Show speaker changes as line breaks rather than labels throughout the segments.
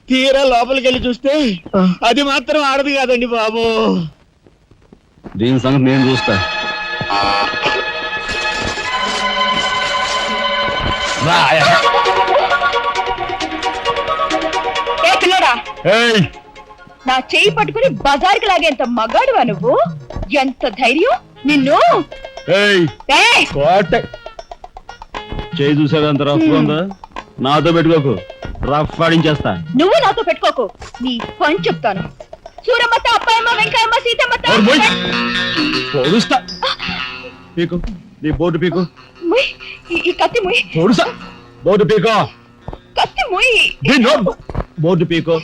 తీరా లోపలికి వెళ్ళి చూస్తే అది మాత్రం ఆడదు కాదండి బాబు.
దీని సంగతి నేను చూస్తా.
నా చెయ్యి పట్టుకుని బజార్కి లాగేంత మగాడువా నువ్వు? ఎంత ధైర్యం నిన్ను!
చేయి చూసేదంత రఫ్ ఉందా? నాతో పెట్టుకోకు, రఫ్ ఆడించేస్తా.
నువ్వు నాతో పెట్టుకోకు, నీ పని చెప్తాను. సూరమ్మత, అప్పాయమ్మ, వెంకాయమ్మ, సీతమ్మత.
పొడుస్తా. పీకు, నీ బోర్డు పీకు.
ఈ కత్తి ముయ్.
పొడుసా, బోర్డు పీకో.
కత్తి ముయ్.
బోర్డు పీకో.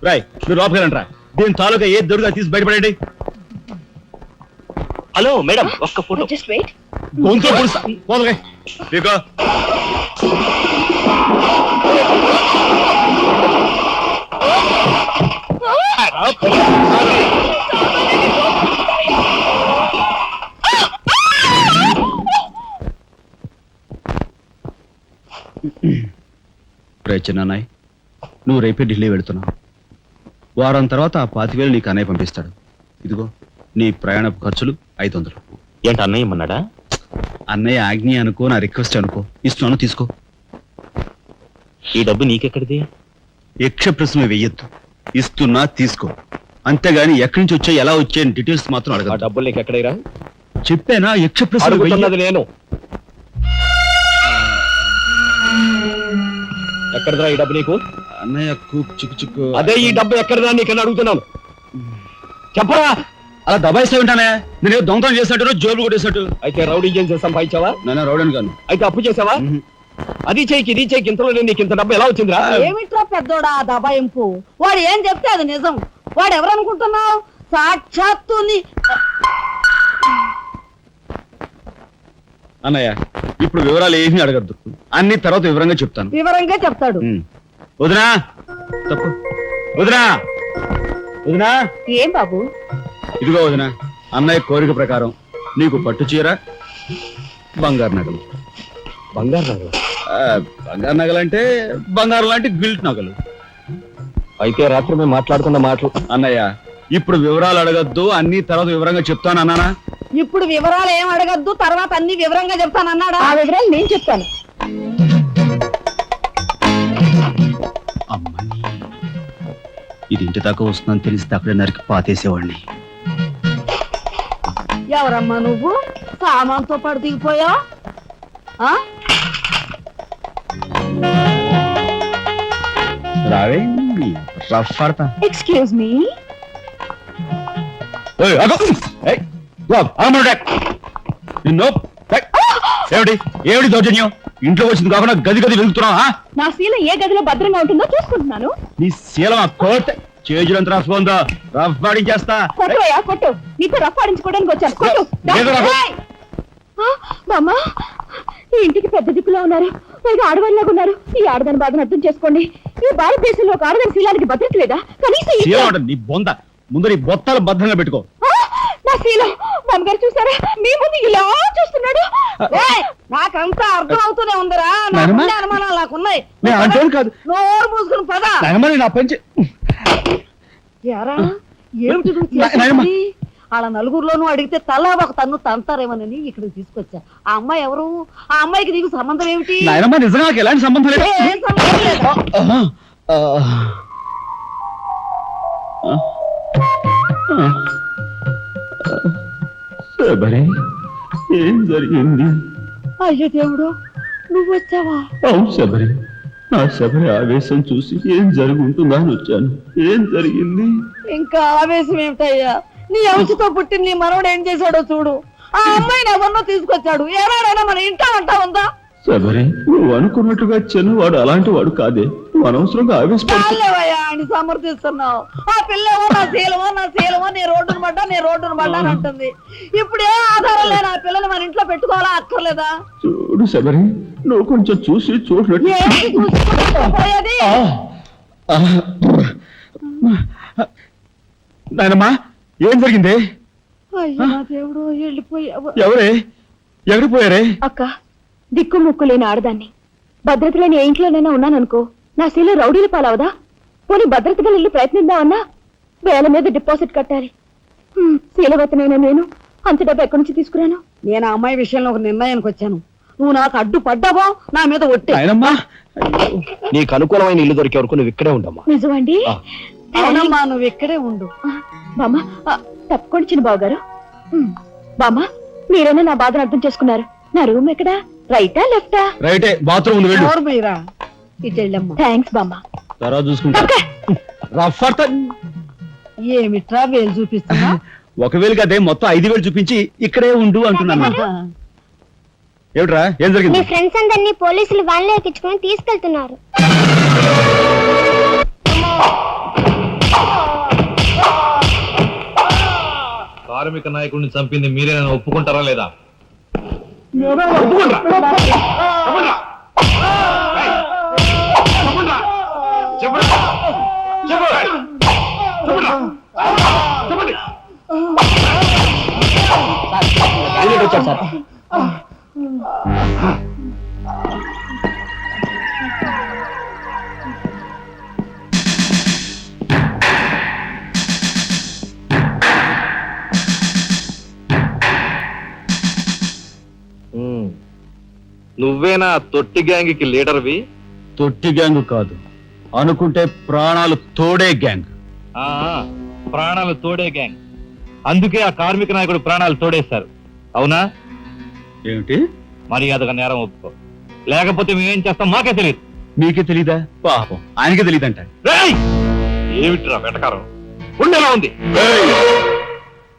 రాయ్, మీరు లోపలిరా. దీని తాలూకా ఏ దొరుకుతా తీసి బయటపడండి.
హలో మేడం, ఒక్క ఫోటో.
Just wait.
గొంతు పొడుస్తా. పోదలే పీకో. చిన్నాయ్, నువ్వు రేపే ఢిల్లీ వెళుతున్నావు. వారం తర్వాత ఆ 25,000 నీకు అన్నయ్య పంపిస్తాడు. ఇదిగో నీ ప్రయాణపు ఖర్చులు 500.
ఏంటి అన్నయ్య ఏమన్నాడా?
అన్నయ్య ఆజ్ఞ అనుకో, నా రిక్వెస్ట్ అనుకో. ఇస్తున్నాను, తీసుకో.
ఈ డబ్బు నీకెక్కడిది?
యక్ష ప్రశ్న వెయ్యొద్దు. ఇస్తున్నా, తీసుకో. అంతేగాని ఎక్కడి నుంచి వచ్చాయి, ఎలా వచ్చాయని డీటెయిల్స్ మాత్రం అడగ.
డబ్బులు నీకు ఎక్కడైరా?
చెప్పానా, యక్ష ప్రశ్న
నేను. ఎక్కడదా ఈ డబ్బు నీకు?
అన్నయ్య చిక్కు చిక్కు.
అదే ఈ డబ్బు ఎక్కడదా నీకన్నా అడుగుతున్నాను, చెప్పరా.
అలా దబాయిస్తా ఉంటానే. నేను దొంగతనం చేసినట్టు, జోబులు కొట్టేసినట్టు.
అయితే రౌడీ చేసి సంపాదించావా?
నేను రౌడీని కాను.
అయితే అప్పు చేసావా? అది చేయికి ఇది చేయికి ఇంతలో నీకు ఇంత డబ్బు ఎలా వచ్చిందిరా?
ఏమిట్రా పెద్దోడా దబాయింపు? వాడు ఏం చెప్తే అది నిజం. వాడు ఎవరనుకుంటున్నావు? సాక్షాత్తు
అన్నయ్య, ఇప్పుడు వివరాలు ఏమీ అడగద్దు. అన్ని తర్వాత వివరంగా చెప్తాను.
వివరంగా చెప్తాడు.
వదినా, తప్పు. వదినా, వదినా.
ఏం బాబు?
ఇదిగో వదినా, అన్నయ్య కోరిక ప్రకారం నీకు పట్టు చీర, బంగారు నగలు.
బంగారు నగలు?
బంగారు నగలు అంటే బంగారు లాంటి గిల్ట్ నగలు.
అయితే రాత్రి మేము మాట్లాడుకున్న మాటలు.
అన్నయ్య, ఇప్పుడు వివరాలు అడగద్దు, అన్ని తర్వాత వివరంగా చెప్తాను అన్నానా?
ఇప్పుడు వివరాలు ఏం అడగద్దు, తర్వాత అన్ని వివరంగా చెప్తాను అన్నాడా? ఆ వివరాలు నేను చెప్తాను.
అమ్మని, ఇది ఇంటి దాకా వస్తుందని తెలిస్తే అక్కడే నరికి పాతేసేవాడిని.
ఎవరమ్మా నువ్వు? సామాన్తో పాటు దిగిపోయా?
రావే, రఫ్ పడతా.
Excuse me.
ఏమిటి దౌర్జన్యం? ఇంట్లో వచ్చింది కాకుండా గది గది వెళ్తున్నావా?
నా శీలం ఏ గదిలో భద్రంగా ఉంటుందో చూసుకుంటున్నాను.
నీ శీలం కోర్టు చేజులంత రఫ్ ఉందో, రఫ్ ఆడించేస్తా.
కొట్టుయా, కొట్టు. నీతో రఫ్ ఆడించుకోవడానికి వచ్చాను. కొట్టు. బామ్మా, ఈ ఇంటికి పెద్ద దిక్కులో ఉన్నారు, పైగా ఆడవాళ్ళగా ఉన్నారు. ఈ ఆడదాని బాధను అర్థం చేసుకోండి. ఈ భారతదేశంలో ఒక ఆడదాని శీలానికి భద్రత లేదా? కనీసం
నీ బొంద ముందు నీ బొత్తాలు భద్రంగా పెట్టుకో.
నా శీలం మామగారు చూసారా? మీ ముందు ఇలా చూస్తున్నాడు. నాకంతా అర్థం అవుతూనే ఉందరా. అనుమానాలు నాకున్నాయి. నోరు మూసుకుని పదా.
నా పంచి
ఏమిటి? వాళ్ళ నలుగురులోనూ అడిగితే తలా ఒక తన్ను తంతారేమోనని ఇక్కడికి తీసుకొచ్చా. ఆ అమ్మాయి ఎవరు? ఆ అమ్మాయికి నీకు సంబంధం ఏమిటి?
నిజంగా ఎలాంటి సంబంధం లేదు.
ఏం సంబంధం లేదా?
ఏం జరిగింది?
అయ్యో దేవుడు, నువ్వు వచ్చావా?
అవును శబరి, నా శబరి ఆవేశం చూసి ఏం జరుగుతుందా అని వచ్చాను. ఏం జరిగింది?
ఇంకా ఆవేశం ఏమిటయ్యా? నీ అంశతో పుట్టిన నీ మనవడు ఏం చేశాడో చూడు. ఆ అమ్మాయిని ఎవరినో తీసుకొచ్చాడు. ఏనాడైనా మన ఇంటా అంటా ఉందా?
శబరి, నువ్వు అనుకున్నట్టుగా చిన్నవాడు అలాంటి వాడు కాదే. నువ్వు అనవసరంగా
ఆవేశపడలేవయ్యా అని సమర్థిస్తున్నావు. ఆ పిల్లేమో నా శీలమో నీ రోడ్డును పడ్డా అంటుంది. ఇప్పుడు ఏ ఆధారం లేని ఆ పిల్లని మన ఇంట్లో పెట్టుకోవాలా అక్కర్లేదా?
చూడు శబరి, నువ్వు కొంచెం చూసి చూడలేదు. నాయనమ్మా, ఏం జరిగింది?
దేవుడు, వెళ్ళిపోయావు.
ఎవరే? ఎక్కడికి పోయారే?
అక్క, దిక్కు ముక్కు లేని ఆడదాన్ని, భద్రత లేని ఏ ఇంట్లోనైనా ఉన్నాననుకో, నా శీల రౌడీల పాలవదా? పోనీ భద్రతగా ఇల్లు ప్రయత్నిద్దామన్నా వేల మీద డిపాజిట్ కట్టాలి. శీలవతనైనా నేను అంత డబ్బు ఎక్కడి నుంచి తీసుకురాను? నేను ఆ అమ్మాయి విషయంలో ఒక నిర్ణయానికి వచ్చాను. నువ్వు నాకు అడ్డు పడ్డావో నా మీద ఒట్టి.
ఆయనమ్మా
నీకు అనుకూలమైన ఇల్లు దొరికే వరకు నువ్వు ఇక్కడే ఉండమ్మా.
నిజమండి?
అవునమ్మా, నువ్వు ఇక్కడే ఉండు.
బామ్మ తప్పుకోండి చిన్న బాబు గారు. బామ్మ మీరైనా నా బాధను అర్థం చేసుకున్నారు. నా రూమ్ ఎక్కడా? రైటా లెఫ్టా?
రైటే, బాత్రూమ్ వెళ్ళు.
ఎవరు మీరా? ఇటు వెళ్ళమ్మా.
థ్యాంక్స్ బామ్మ.
తర్వాత చూసుకుంటా.
ఏమిట్రా వేలు చూపిస్తున్నా?
ఒకవేళ అదే మొత్తం 5,000 చూపించి ఇక్కడే ఉండు అంటున్నాను. ఏమిట్రా, ఏం
మీ
జరిగింది?
ఫ్రెండ్స్ అందరినీ పోలీసులు వ్యాన్లో ఎక్కించుకొని తీసుకెళ్తున్నారు.
కార్మిక నాయకుడిని చంపింది మీరేనా ఒప్పుకుంటారా లేదా?
వచ్చాడు సార్.
నువ్వేనా తొట్టి గ్యాంగ్కి లీడర్వి?
తొట్టి గ్యాంగ్ కాదు, అనుకుంటే ప్రాణాలు తోడే గ్యాంగ్.
ఆ, ప్రాణాలు తోడే గ్యాంగ్. అందుకే ఆ కార్మిక నాయకుడు ప్రాణాలు తోడేశారు. అవునా?
ఏమిటి?
మర్యాదగా నేరం ఒప్పుకో, లేకపోతే మేమేం చేస్తాం మాకే తెలియదు.
మీకే తెలీదా? పాపం ఆయనకే తెలియదంట.
రేయ్! ఏమిట్రా వెటకారం? ఉండేలా ఉంది.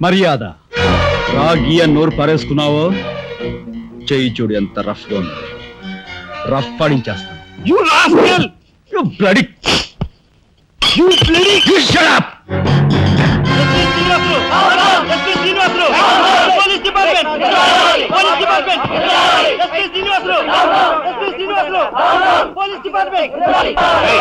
మర్యాద రాగి అని నోరు పారేసుకున్నావో చెయ్యి చూడు ఎంత రఫ్ గా ఉంది. రఫ్ పాడించేస్తాను.
You rascal!
You bloody...
You bloody...
You shut up!
Police department! Police department! SP Srinivasarao! SP Srinivasarao! Police department!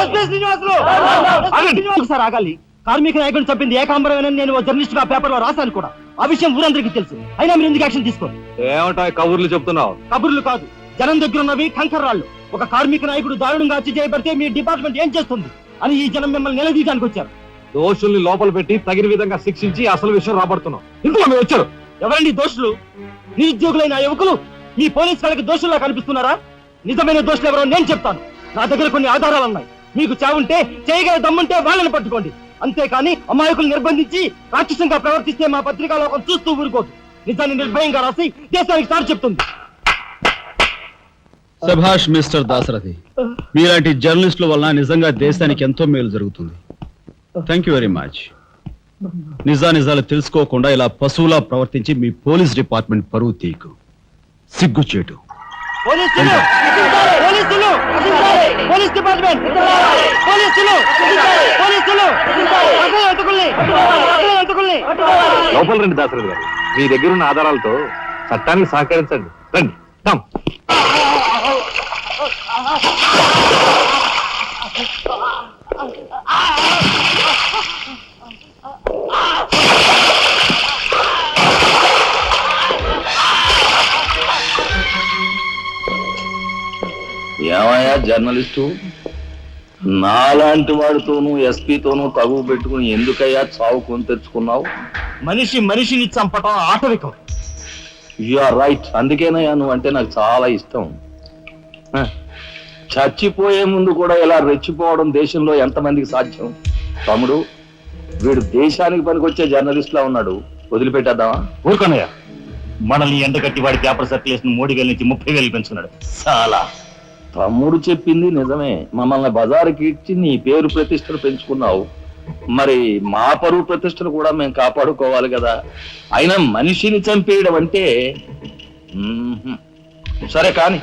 SP Srinivasarao!
Sir ఆగాలి. కార్మిక నాయకుడిని చంపింది ఏకాంబరమేనని నేను జర్నలిస్ట్ గా పేపర్ లో రాశాను కూడా. ఆ విషయం ఊరందరికీ తెలుసు. అయినా మీరు ఎందుకు యాక్షన్ తీసుకోరు?
ఏమంటావు కబుర్లు చెప్తున్నావు?
కబుర్లు కాదు, జనం దగ్గర ఉన్నవి కంకర్రాళ్ళు. ఒక కార్మిక నాయకుడు దారుణంగా హత్య చేయబడితే మీ డిపార్ట్మెంట్ ఏం చేస్తుంది అని ఈ జనం మిమ్మల్ని నిలదీయడానికి వచ్చారు.
దోషుల్ని లోపల పెట్టి తగిన విధంగా శిక్షించి అసలు విషయం రాబడుతున్నాం. ఇందులో మీరు వచ్చారు.
ఎవరండి దోషులు? నిరుద్యోగులైన ఆ యువకులు మీ పోలీస్ వాళ్ళకి దోషుల్లా కనిపిస్తున్నారా? నిజమైన దోషులు ఎవరో నేను చెప్తాను. నా దగ్గర కొన్ని ఆధారాలు ఉన్నాయి. మీకు చావుంటే చేయగల దమ్ముంటే వాళ్ళని పట్టుకోండి. అంతేకాని అమాయకులు నిర్బంధించి రాక్షసంగా ప్రవర్తిస్తే మా పత్రికా లోకం చూస్తూ ఊరుకోదు. నిజాన్ని నిర్భయంగా రాసి దేశానికి సార్ చెప్తుంది.
సభాష్ మిస్టర్ దాసరథి, మీలాంటి జర్నలిస్టుల వలన నిజంగా దేశానికి ఎంతో మేలు జరుగుతుంది. Thank you very much. నిజాలు తెలుసుకోకుండా ఇలా పశువులా ప్రవర్తించి మీ పోలీస్ డిపార్ట్మెంట్ పరువు తీకు. సిగ్గుచేటు.
పోలీసులు! పోలీసులు! Police department! పోలీసులు! పోలీసులు! అసలు అతుకుల్ని! అసలు అతుకుల్ని!
లోపల రండి దాసరథి గారు. మీ దగ్గర ఉన్న ఆధారాలతో చట్టానికి సహకరించండి. రండి. కమ్.
ఏమయ్యా జర్నలిస్టు, నాలాంటి వాడితోనూ ఎస్పీతోనూ తగువ పెట్టుకుని ఎందుకయ్యా చావు కొని తెచ్చుకున్నావు?
మనిషిని చంపటం ఆటవికం.
You are right. అందుకేనయ్యా నువ్వంటే నాకు చాలా ఇష్టం. చచ్చిపోయే ముందు కూడా ఇలా రెచ్చిపోవడం దేశంలో ఎంతమందికి సాధ్యం? తమ్ముడు, వీడు దేశానికి పనికొచ్చే జర్నలిస్ట్ లా ఉన్నాడు. వదిలిపెట్టేద్దామా?
ఊరుకోనయ్యా. మనల్ని ఎండగట్టి వాడి పేపర్ సర్క్యులేషన్ 3,000 నుంచి 30,000 పెంచుకున్నాడు.
చాలా. తమ్ముడు చెప్పింది నిజమే. మమ్మల్ని బజారుకి ఇచ్చి నీ పేరు ప్రతిష్టలు పెంచుకున్నావు. మరి మా పరువు ప్రతిష్టలు కూడా మేము కాపాడుకోవాలి కదా. అయినా మనిషిని చంపేయడం అంటే సరే కానీ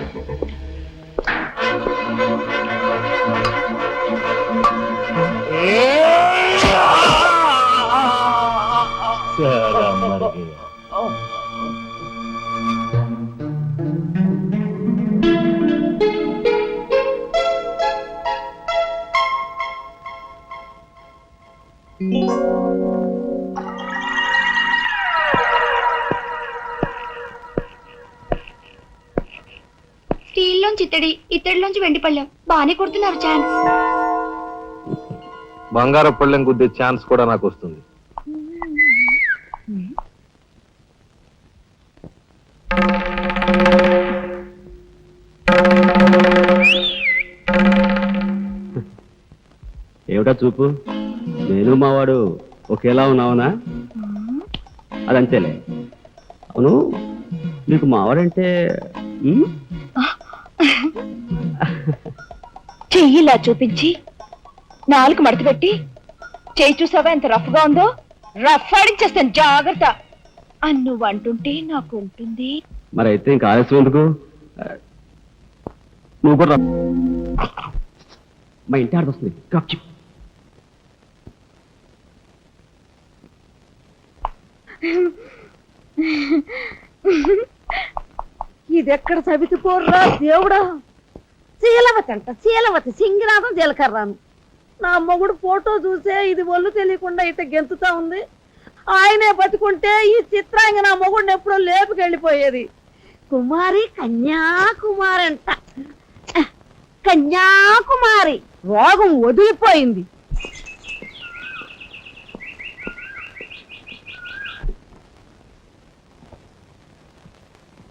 స్టీల్ లోంచి ఇత్తడి, ఇత్తడిలోంచి వెండి పళ్ళెం. బానే కొడుతున్నారు ఛాన్స్.
బంగారు పళ్ళెం గుద్దే ఛాన్స్ కూడా నాకు వస్తుంది.
ఏమిటా చూపు? నేను మావాడు ఒకేలా ఉన్నావునా? అదంతేలే. అవును, నీకు మావాడంటే
చెయ్యిలా చూపించి నాలుగు మడత పెట్టి చెయ్యి చూసావా ఎంత రఫ్ గా ఉందో? రఫ్ ఆడించేస్తాను, జాగ్రత్త. నువ్వు అంటుంటే నాకు ఉంటుంది.
మరి అయితే ఇంకా ఆలస్యం ఎందుకు? నువ్వు కూడా మా ఇంటి ఆడొస్తుంది.
ఇది ఎక్కడ సవితిపోర్రా దేవుడా! శీలవతి అంట, శీలవతి సింగినాథం జీలకర్రాను. నా మొగుడు ఫోటో చూసే ఇది ఒళ్ళు తెలియకుండా ఇట గెంతుతా ఉంది. ఆయనే బతుకుంటే ఈ చిత్రాంగ నా మొగుడిని ఎప్పుడో లేపుకెళ్ళిపోయేది. కుమారి కన్యాకుమారి అంట, కన్యాకుమారి. రోగం వదిలిపోయింది.